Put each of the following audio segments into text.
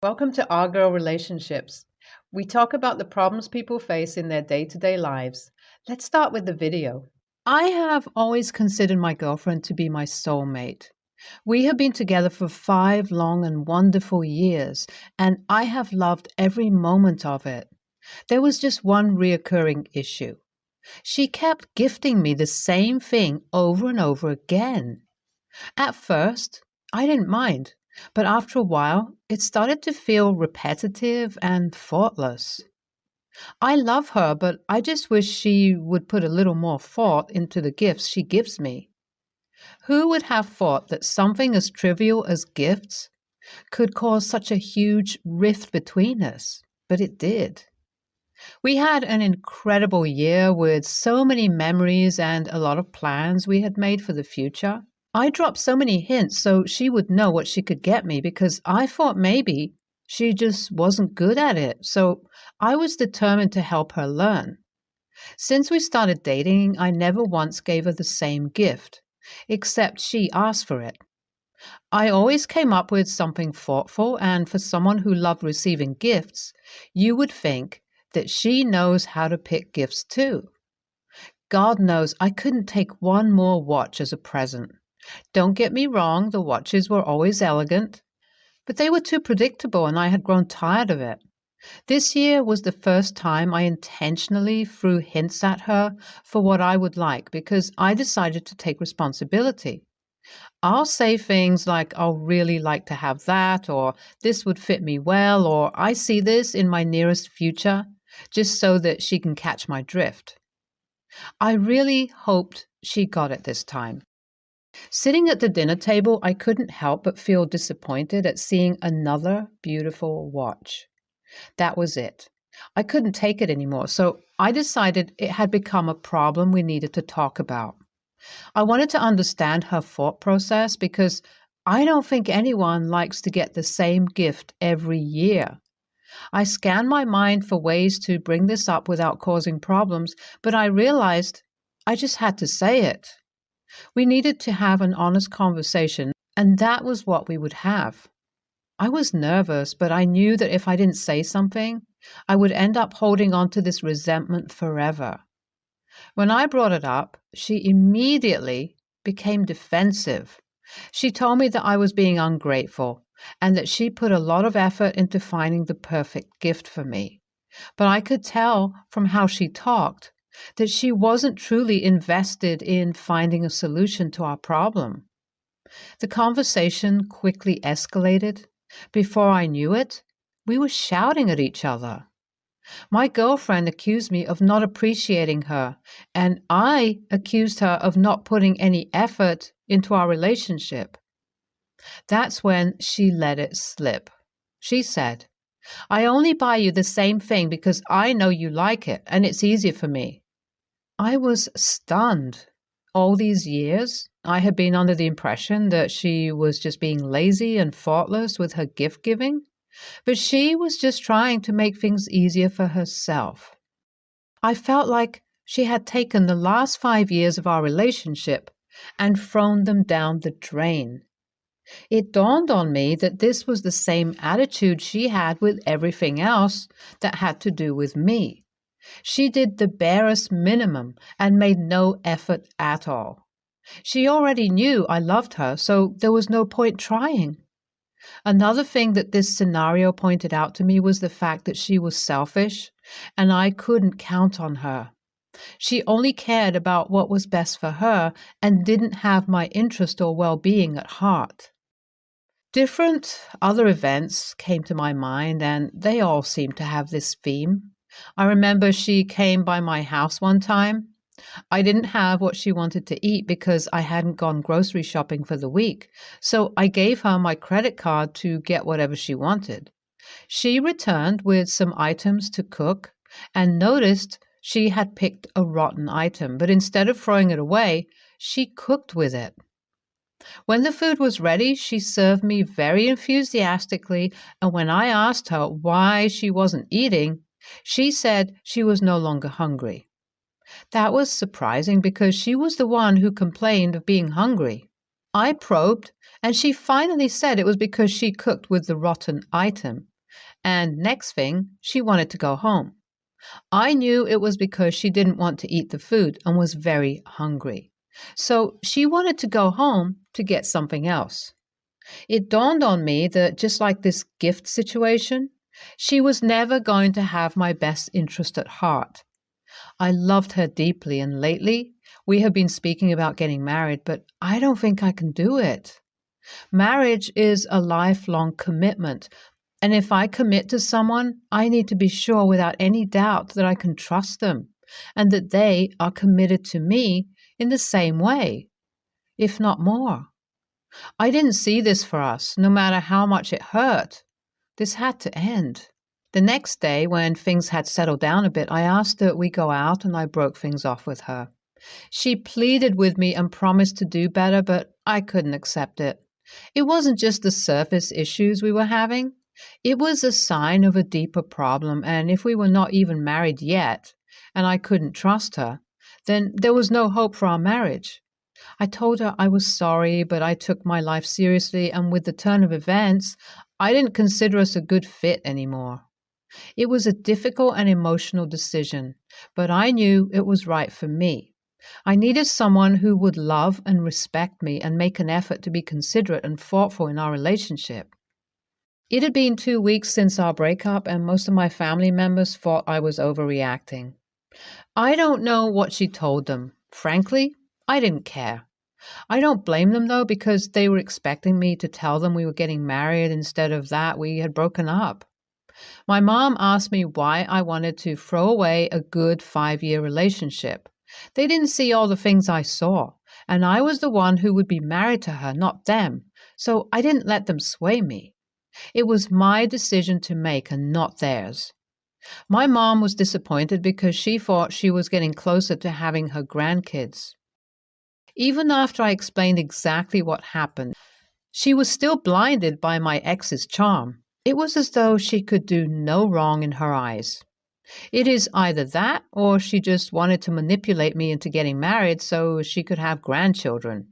Welcome to Our Girl Relationships. We talk about the problems people face in their day-to-day lives. Let's start with the video. I have always considered my girlfriend to be my soulmate. We have been together for 5 long and wonderful years, and I have loved every moment of it. There was just one reoccurring issue. She kept gifting me the same thing over and over again. At first, I didn't mind, but after a while, it started to feel repetitive and thoughtless. I love her, but I just wish she would put a little more thought into the gifts she gives me. Who would have thought that something as trivial as gifts could cause such a huge rift between us? But it did. We had an incredible year with so many memories and a lot of plans we had made for the future. I dropped so many hints so she would know what she could get me because I thought maybe she just wasn't good at it. So I was determined to help her learn. Since we started dating, I never once gave her the same gift, except she asked for it. I always came up with something thoughtful, and for someone who loved receiving gifts, you would think that she knows how to pick gifts too. God knows I couldn't take one more watch as a present. Don't get me wrong, the watches were always elegant, but they were too predictable and I had grown tired of it. This year was the first time I intentionally threw hints at her for what I would like because I decided to take responsibility. I'll say things like, I'll really like to have that, or this would fit me well, or I see this in my nearest future, just so that she can catch my drift. I really hoped she got it this time. Sitting at the dinner table, I couldn't help but feel disappointed at seeing another beautiful watch. That was it. I couldn't take it anymore, so I decided it had become a problem we needed to talk about. I wanted to understand her thought process because I don't think anyone likes to get the same gift every year. I scanned my mind for ways to bring this up without causing problems, but I realized I just had to say it. We needed to have an honest conversation, and that was what we would have. I was nervous, but I knew that if I didn't say something, I would end up holding on to this resentment forever. When I brought it up, she immediately became defensive. She told me that I was being ungrateful and that she put a lot of effort into finding the perfect gift for me. But I could tell from how she talked that she wasn't truly invested in finding a solution to our problem. The conversation quickly escalated. Before I knew it, we were shouting at each other. My girlfriend accused me of not appreciating her, and I accused her of not putting any effort into our relationship. That's when she let it slip. She said, "I only buy you the same thing because I know you like it, and it's easier for me." I was stunned. All these years, I had been under the impression that she was just being lazy and thoughtless with her gift giving, but she was just trying to make things easier for herself. I felt like she had taken the last 5 years of our relationship and thrown them down the drain. It dawned on me that this was the same attitude she had with everything else that had to do with me. She did the barest minimum and made no effort at all. She already knew I loved her, so there was no point trying. Another thing that this scenario pointed out to me was the fact that she was selfish, and I couldn't count on her. She only cared about what was best for her and didn't have my interest or well-being at heart. Different other events came to my mind, and they all seemed to have this theme. I remember she came by my house one time. I didn't have what she wanted to eat because I hadn't gone grocery shopping for the week, so I gave her my credit card to get whatever she wanted. She returned with some items to cook and noticed she had picked a rotten item, but instead of throwing it away, she cooked with it. When the food was ready, she served me very enthusiastically, and when I asked her why she wasn't eating, she said she was no longer hungry. That was surprising because she was the one who complained of being hungry. I probed, And she finally said it was because she cooked with the rotten item. And next thing, she wanted to go home. I knew it was because she didn't want to eat the food and was very hungry. So she wanted to go home to get something else. It dawned on me that just like this gift situation, she was never going to have my best interest at heart. I loved her deeply, and lately we have been speaking about getting married, but I don't think I can do it. Marriage is a lifelong commitment, and if I commit to someone, I need to be sure without any doubt that I can trust them and that they are committed to me in the same way, if not more. I didn't see this for us, no matter how much it hurt. This had to end. The next day, when things had settled down a bit, I asked that we go out and I broke things off with her. She pleaded with me and promised to do better, but I couldn't accept it. It wasn't just the surface issues we were having. It was a sign of a deeper problem, and if we were not even married yet, and I couldn't trust her, then there was no hope for our marriage. I told her I was sorry, but I took my life seriously, and with the turn of events, I didn't consider us a good fit anymore. It was a difficult and emotional decision, but I knew it was right for me. I needed someone who would love and respect me and make an effort to be considerate and thoughtful in our relationship. It had been 2 weeks since our breakup, and most of my family members thought I was overreacting. I don't know what she told them. Frankly, I didn't care. I don't blame them, though, because they were expecting me to tell them we were getting married. Instead of that, we had broken up. My mom asked me why I wanted to throw away a good 5-year relationship. They didn't see all the things I saw, and I was the one who would be married to her, not them, so I didn't let them sway me. It was my decision to make and not theirs. My mom was disappointed because she thought she was getting closer to having her grandkids. Even after I explained exactly what happened, she was still blinded by my ex's charm. It was as though she could do no wrong in her eyes. It is either that or she just wanted to manipulate me into getting married so she could have grandchildren.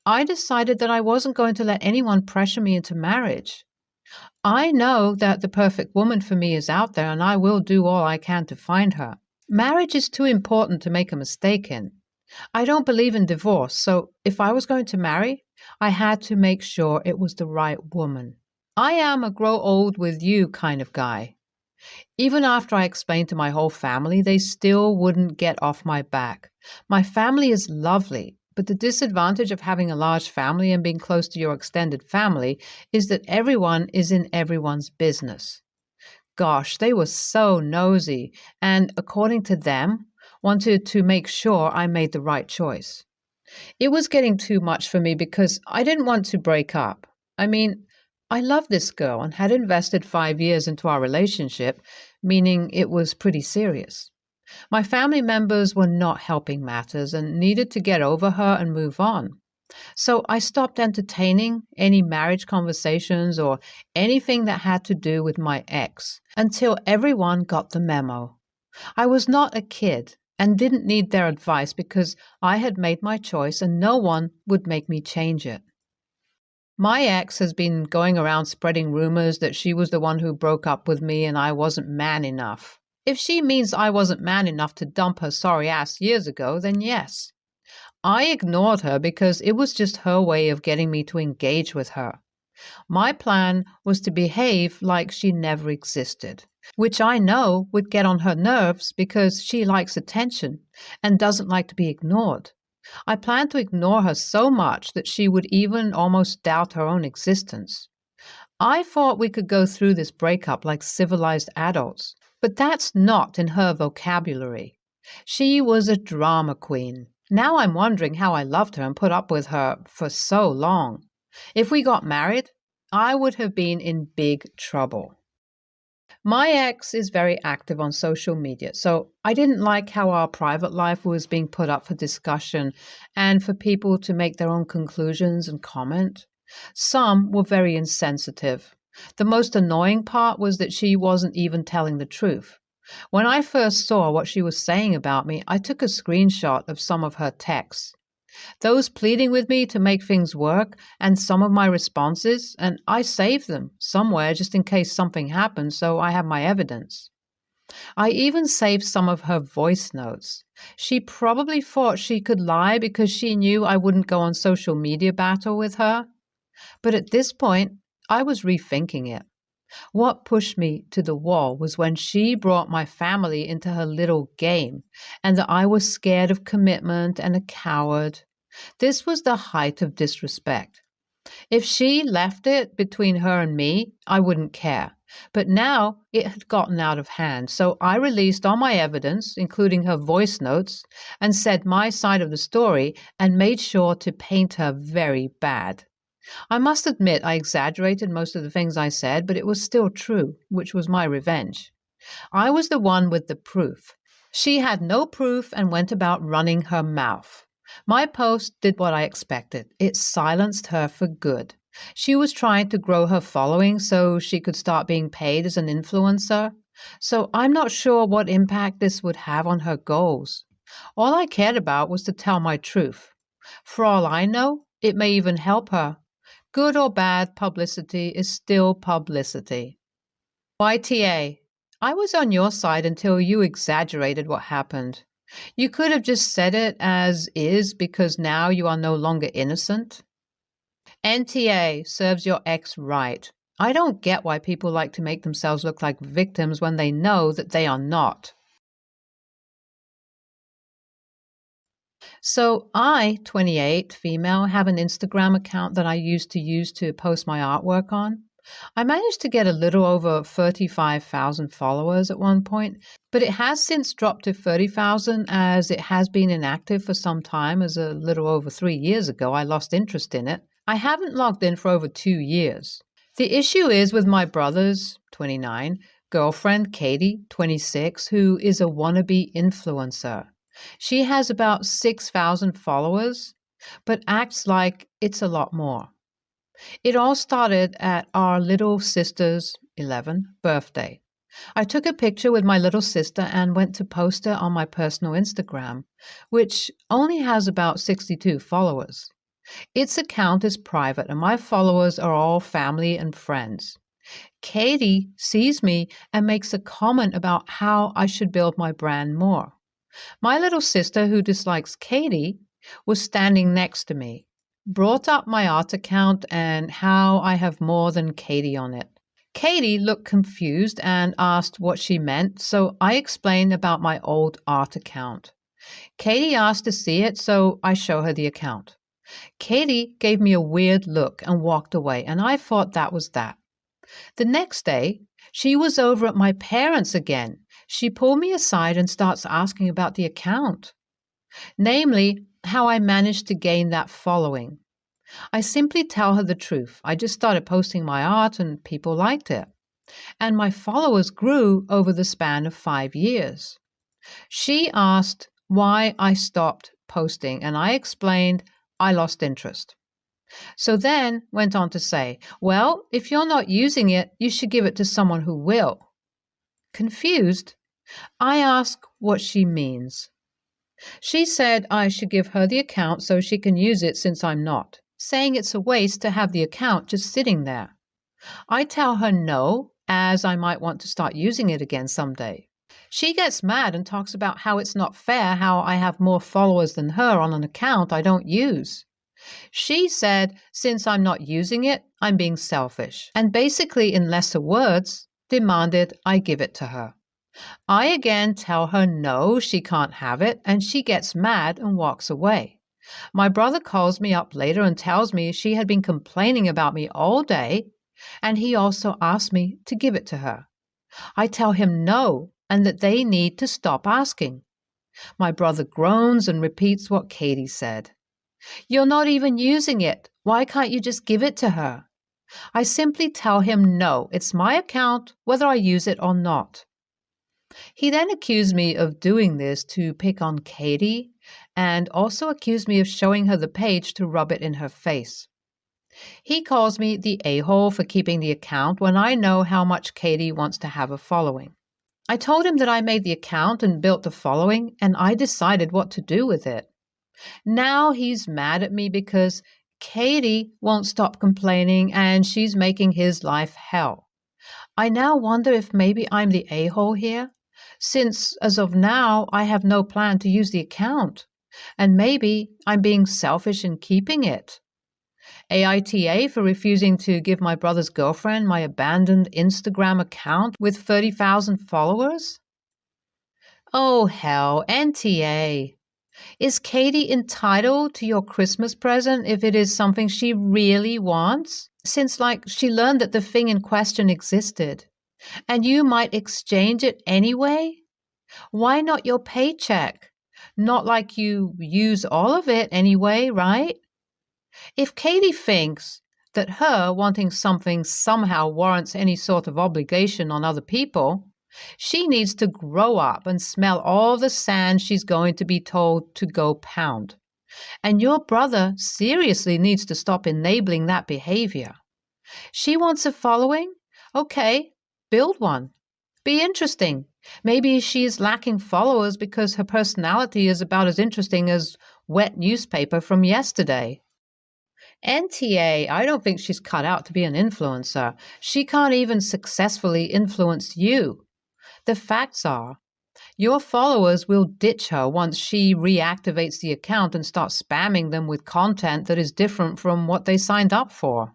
I decided that I wasn't going to let anyone pressure me into marriage. I know that the perfect woman for me is out there, and I will do all I can to find her. Marriage is too important to make a mistake in. I don't believe in divorce, so if I was going to marry, I had to make sure it was the right woman. I am a grow old with you kind of guy. Even after I explained to my whole family, they still wouldn't get off my back. My family is lovely, but the disadvantage of having a large family and being close to your extended family is that everyone is in everyone's business. Gosh, they were so nosy, and according to them, wanted to make sure I made the right choice. It was getting too much for me because I didn't want to break up. I mean, I loved this girl and had invested 5 years into our relationship, meaning it was pretty serious. My family members were not helping matters and needed to get over her and move on. So I stopped entertaining any marriage conversations or anything that had to do with my ex until everyone got the memo. I was not a kid and didn't need their advice because I had made my choice and no one would make me change it. My ex has been going around spreading rumors that she was the one who broke up with me and I wasn't man enough. If she means I wasn't man enough to dump her sorry ass years ago, then yes. I ignored her because it was just her way of getting me to engage with her. My plan was to behave like she never existed, which I know would get on her nerves because she likes attention and doesn't like to be ignored. I planned to ignore her so much that she would even almost doubt her own existence. I thought we could go through this breakup like civilized adults, but that's not in her vocabulary. She was a drama queen. Now I'm wondering how I loved her and put up with her for so long. If we got married, I would have been in big trouble. My ex is very active on social media, so I didn't like how our private life was being put up for discussion and for people to make their own conclusions and comment. Some were very insensitive. The most annoying part was that she wasn't even telling the truth. When I first saw what she was saying about me, I took a screenshot of some of her texts. Those pleading with me to make things work, and some of my responses, and I saved them somewhere just in case something happened, so I have my evidence. I even saved some of her voice notes. She probably thought she could lie because she knew I wouldn't go on social media battle with her. But at this point, I was rethinking it. What pushed me to the wall was when she brought my family into her little game, and that I was scared of commitment and a coward. This was the height of disrespect. If she left it between her and me, I wouldn't care. But now it had gotten out of hand, so I released all my evidence, including her voice notes, and said my side of the story and made sure to paint her very bad. I must admit I exaggerated most of the things I said, but it was still true, which was my revenge. I was the one with the proof. She had no proof and went about running her mouth. My post did what I expected. It silenced her for good. She was trying to grow her following so she could start being paid as an influencer. So I'm not sure what impact this would have on her goals. All I cared about was to tell my truth. For all I know, it may even help her. Good or bad publicity is still publicity. YTA, I was on your side until you exaggerated what happened. You could have just said it as is because now you are no longer innocent. NTA, serves your ex right. I don't get why people like to make themselves look like victims when they know that they are not. So I, 28, female, have an Instagram account that I used to post my artwork on. I managed to get a little over 35,000 followers at one point, but it has since dropped to 30,000 as it has been inactive for some time. As a little over 3 years ago, I lost interest in it. I haven't logged in for over 2 years. The issue is with my brother's, 29, girlfriend, Katie, 26, who is a wannabe influencer. She has about 6,000 followers, but acts like it's a lot more. It all started at our little sister's 11th birthday. I took a picture with my little sister and went to post it on my personal Instagram, which only has about 62 followers. Its account is private and my followers are all family and friends. Katie sees me and makes a comment about how I should build my brand more. My little sister, who dislikes Katie, was standing next to me, brought up my art account and how I have more than Katie on it. Katie looked confused and asked what she meant, so I explained about my old art account. Katie asked to see it, so I show her the account. Katie gave me a weird look and walked away, and I thought that was that. The next day, she was over at my parents' again. She pulled me aside and starts asking about the account, namely, how I managed to gain that following. I simply tell her the truth. I just started posting my art and people liked it. And my followers grew over the span of 5 years. She asked why I stopped posting, and I explained I lost interest. So then went on to say, well, if you're not using it, you should give it to someone who will. Confused, I ask what she means. She said I should give her the account so she can use it since I'm not, saying it's a waste to have the account just sitting there. I tell her no, as I might want to start using it again someday. She gets mad and talks about how it's not fair how I have more followers than her on an account I don't use. She said since I'm not using it, I'm being selfish, and basically in lesser words, demanded I give it to her. I again tell her no, she can't have it, and she gets mad and walks away. My brother calls me up later and tells me she had been complaining about me all day, and he also asked me to give it to her. I tell him no, and that they need to stop asking. My brother groans and repeats what Katie said. You're not even using it. Why can't you just give it to her? I simply tell him no, it's my account, whether I use it or not. He then accused me of doing this to pick on Katie and also accused me of showing her the page to rub it in her face. He calls me the a-hole for keeping the account when I know how much Katie wants to have a following. I told him that I made the account and built the following, and I decided what to do with it. Now he's mad at me because Katie won't stop complaining and she's making his life hell. I now wonder if maybe I'm the a-hole here, since as of now I have no plan to use the account, and maybe I'm being selfish in keeping it. AITA for refusing to give my brother's girlfriend my abandoned Instagram account with 30,000 followers? Oh hell, NTA. Is Katie entitled to your Christmas present if it is something she really wants? Since, she learned that the thing in question existed, and you might exchange it anyway? Why not your paycheck? Not like you use all of it anyway, right? If Katie thinks that her wanting something somehow warrants any sort of obligation on other people, she needs to grow up and smell all the sand she's going to be told to go pound. And your brother seriously needs to stop enabling that behavior. She wants a following? Okay, build one. Be interesting. Maybe she is lacking followers because her personality is about as interesting as wet newspaper from yesterday. NTA, I don't think she's cut out to be an influencer. She can't even successfully influence you. The facts are, your followers will ditch her once she reactivates the account and starts spamming them with content that is different from what they signed up for.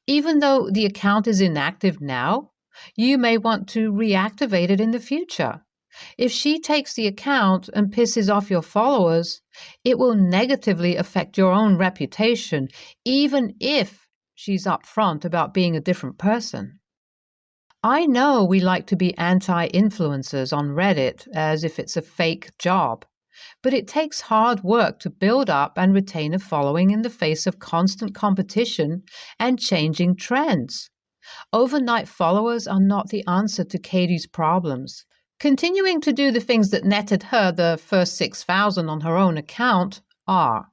Even though the account is inactive now, you may want to reactivate it in the future. If she takes the account and pisses off your followers, it will negatively affect your own reputation, even if she's upfront about being a different person. I know we like to be anti-influencers on Reddit as if it's a fake job, but it takes hard work to build up and retain a following in the face of constant competition and changing trends. Overnight followers are not the answer to Katie's problems. Continuing to do the things that netted her the first 6,000 on her own account are.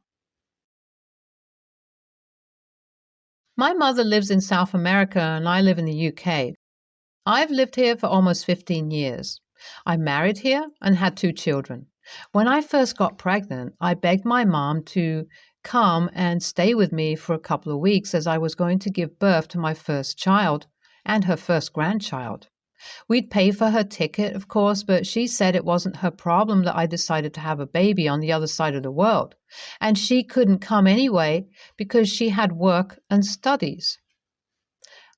My mother lives in South America and I live in the UK. I've lived here for almost 15 years. I married here and had 2 children. When I first got pregnant, I begged my mom to come and stay with me for a couple of weeks as I was going to give birth to my first child and her first grandchild. We'd pay for her ticket, of course, but she said it wasn't her problem that I decided to have a baby on the other side of the world, and she couldn't come anyway because she had work and studies.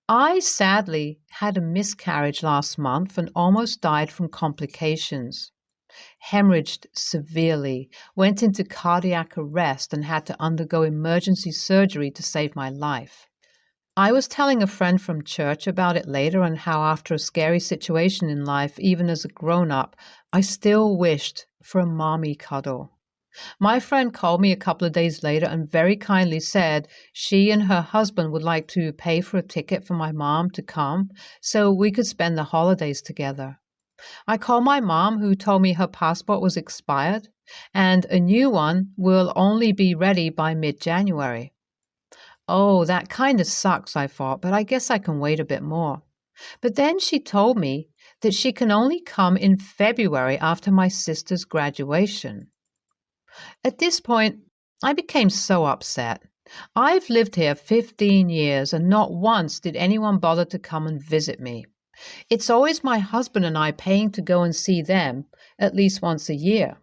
I sadly had a miscarriage last month and almost died from complications. Hemorrhaged severely, went into cardiac arrest and had to undergo emergency surgery to save my life. I was telling a friend from church about it later and how after a scary situation in life, even as a grown-up, I still wished for a mommy cuddle. My friend called me a couple of days later and very kindly said she and her husband would like to pay for a ticket for my mom to come so we could spend the holidays together. I called my mom, who told me her passport was expired and a new one will only be ready by mid-January. Oh, that kind of sucks, I thought, but I guess I can wait a bit more. But then she told me that she can only come in February after my sister's graduation. At this point, I became so upset. I've lived here 15 years and not once did anyone bother to come and visit me. It's always my husband and I paying to go and see them at least once a year.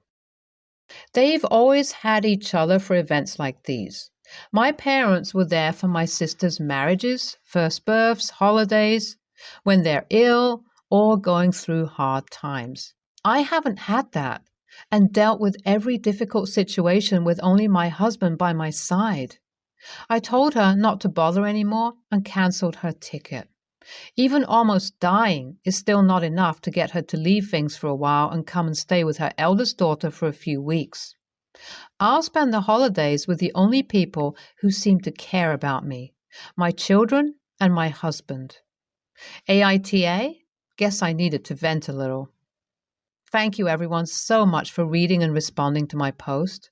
They've always had each other for events like these. My parents were there for my sister's marriages, first births, holidays, when they're ill or going through hard times. I haven't had that and dealt with every difficult situation with only my husband by my side. I told her not to bother anymore and canceled her ticket. Even almost dying is still not enough to get her to leave things for a while and come and stay with her eldest daughter for a few weeks. I'll spend the holidays with the only people who seem to care about me, my children and my husband. AITA? Guess I needed to vent a little. Thank you everyone so much for reading and responding to my post.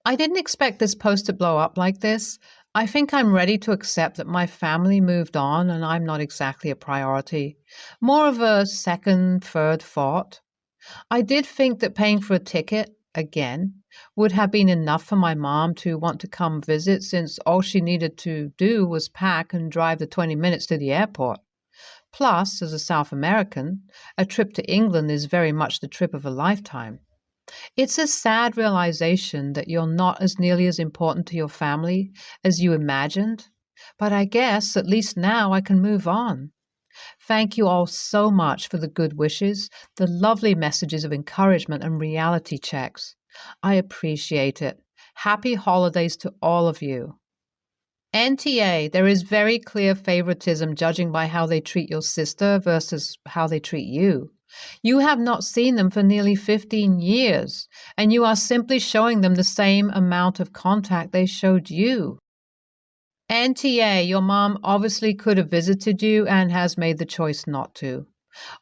I didn't expect this post to blow up like this. I think I'm ready to accept that my family moved on and I'm not exactly a priority. More of a second, third thought. I did think that paying for a ticket, again, would have been enough for my mom to want to come visit since all she needed to do was pack and drive the 20 minutes to the airport. Plus, as a South American, a trip to England is very much the trip of a lifetime. It's a sad realization that you're not as nearly as important to your family as you imagined, but I guess at least now I can move on. Thank you all so much for the good wishes, the lovely messages of encouragement and reality checks. I appreciate it. Happy holidays to all of you. NTA, there is very clear favoritism judging by how they treat your sister versus how they treat you. You have not seen them for nearly 15 years, and you are simply showing them the same amount of contact they showed you. NTA, your mom obviously could have visited you and has made the choice not to.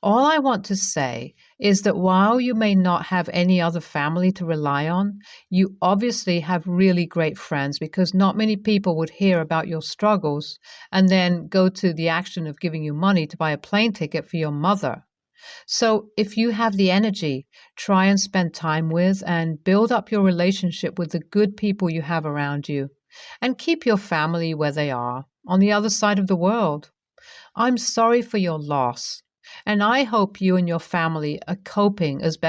All I want to say is that while you may not have any other family to rely on, you obviously have really great friends because not many people would hear about your struggles and then go to the action of giving you money to buy a plane ticket for your mother. So if you have the energy, try and spend time with and build up your relationship with the good people you have around you and keep your family where they are, on the other side of the world. I'm sorry for your loss, and I hope you and your family are coping as best